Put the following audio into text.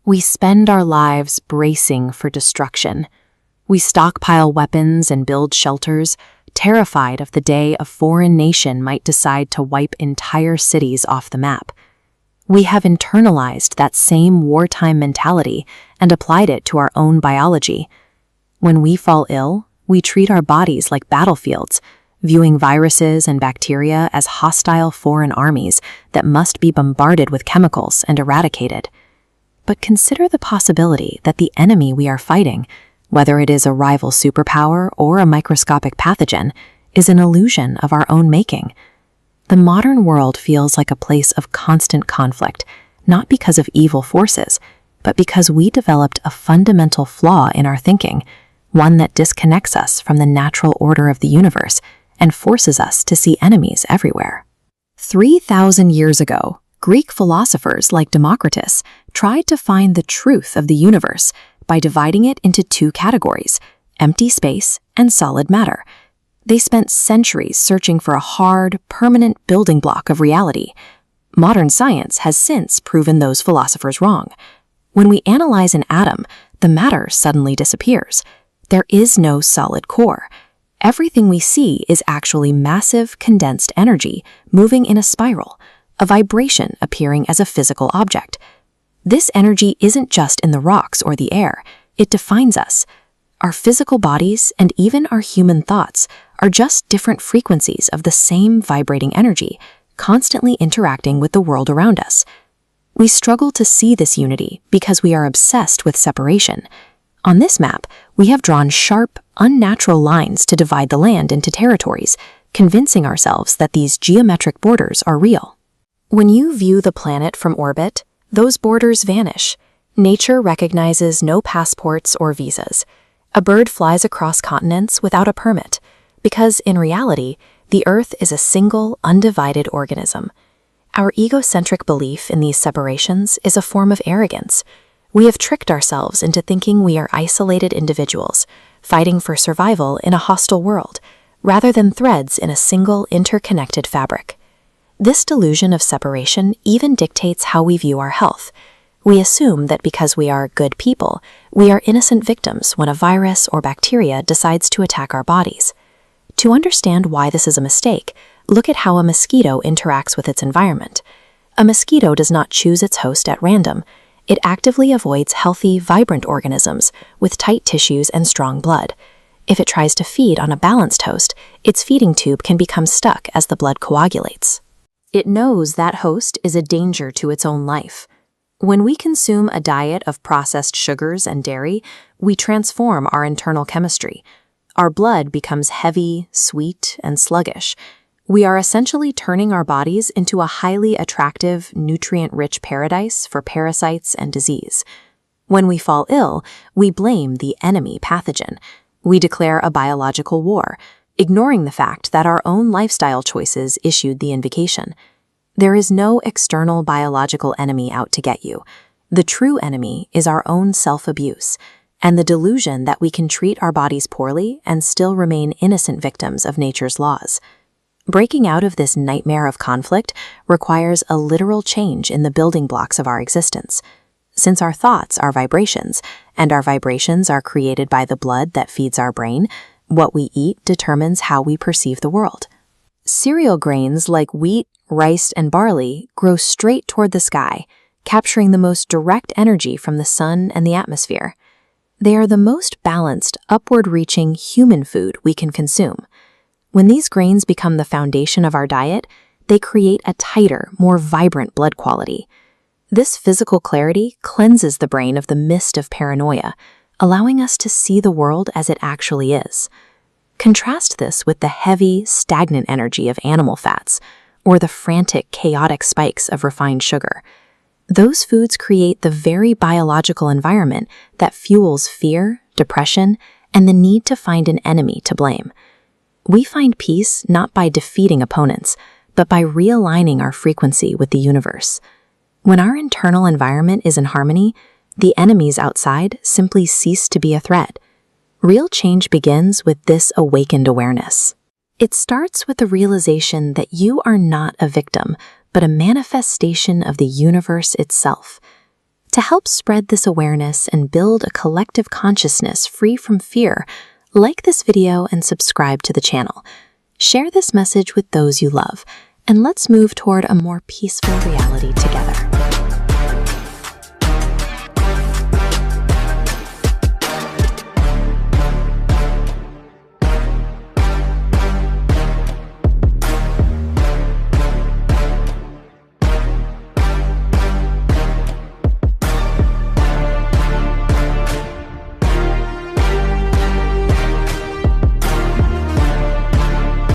We spend our lives bracing for destruction. We stockpile weapons and build shelters, terrified of the day a foreign nation might decide to wipe entire cities off the map. We have internalized that same wartime mentality and applied it to our own biology. When we fall ill, we treat our bodies like battlefields, viewing viruses and bacteria as hostile foreign armies that must be bombarded with chemicals and eradicated. But consider the possibility that the enemy we are fighting, whether it is a rival superpower or a microscopic pathogen, is an illusion of our own making. The modern world feels like a place of constant conflict, not because of evil forces, but because we developed a fundamental flaw in our thinking, one that disconnects us from the natural order of the universe and forces us to see enemies everywhere. 3,000 years ago, Greek philosophers like Democritus tried to find the truth of the universe by dividing it into two categories, empty space and solid matter. They spent centuries searching for a hard, permanent building block of reality. Modern science has since proven those philosophers wrong. When we analyze an atom, the matter suddenly disappears. There is no solid core. Everything we see is actually massive, condensed energy moving in a spiral, a vibration appearing as a physical object. This energy isn't just in the rocks or the air. It defines us. Our physical bodies and even our human thoughts are just different frequencies of the same vibrating energy, constantly interacting with the world around us. We struggle to see this unity because we are obsessed with separation. On this map, we have drawn sharp, unnatural lines to divide the land into territories, convincing ourselves that these geometric borders are real. When you view the planet from orbit, those borders vanish. Nature recognizes no passports or visas. A bird flies across continents without a permit, because in reality, the Earth is a single, undivided organism. Our egocentric belief in these separations is a form of arrogance. We have tricked ourselves into thinking we are isolated individuals, fighting for survival in a hostile world, rather than threads in a single, interconnected fabric. This delusion of separation even dictates how we view our health. We assume that because we are good people, we are innocent victims when a virus or bacteria decides to attack our bodies. To understand why this is a mistake, look at how a mosquito interacts with its environment. A mosquito does not choose its host at random. It actively avoids healthy, vibrant organisms with tight tissues and strong blood. If it tries to feed on a balanced host, its feeding tube can become stuck as the blood coagulates. It knows that host is a danger to its own life. When we consume a diet of processed sugars and dairy, we transform our internal chemistry. Our blood becomes heavy, sweet, and sluggish. We are essentially turning our bodies into a highly attractive, nutrient-rich paradise for parasites and disease. When we fall ill, we blame the enemy pathogen. We declare a biological war, ignoring the fact that our own lifestyle choices issued the invocation. There is no external biological enemy out to get you. The true enemy is our own self-abuse, and the delusion that we can treat our bodies poorly and still remain innocent victims of nature's laws. Breaking out of this nightmare of conflict requires a literal change in the building blocks of our existence. Since our thoughts are vibrations, and our vibrations are created by the blood that feeds our brain, what we eat determines how we perceive the world. Cereal grains like wheat, rice, and barley grow straight toward the sky, capturing the most direct energy from the sun and the atmosphere. They are the most balanced, upward-reaching human food we can consume. When these grains become the foundation of our diet, they create a tighter, more vibrant blood quality. This physical clarity cleanses the brain of the mist of paranoia, allowing us to see the world as it actually is. Contrast this with the heavy, stagnant energy of animal fats, or the frantic, chaotic spikes of refined sugar. Those foods create the very biological environment that fuels fear, depression, and the need to find an enemy to blame. We find peace not by defeating opponents, but by realigning our frequency with the universe. When our internal environment is in harmony, the enemies outside simply cease to be a threat. Real change begins with this awakened awareness. It starts with the realization that you are not a victim, but a manifestation of the universe itself. To help spread this awareness and build a collective consciousness free from fear, like this video and subscribe to the channel. Share this message with those you love, and let's move toward a more peaceful reality together.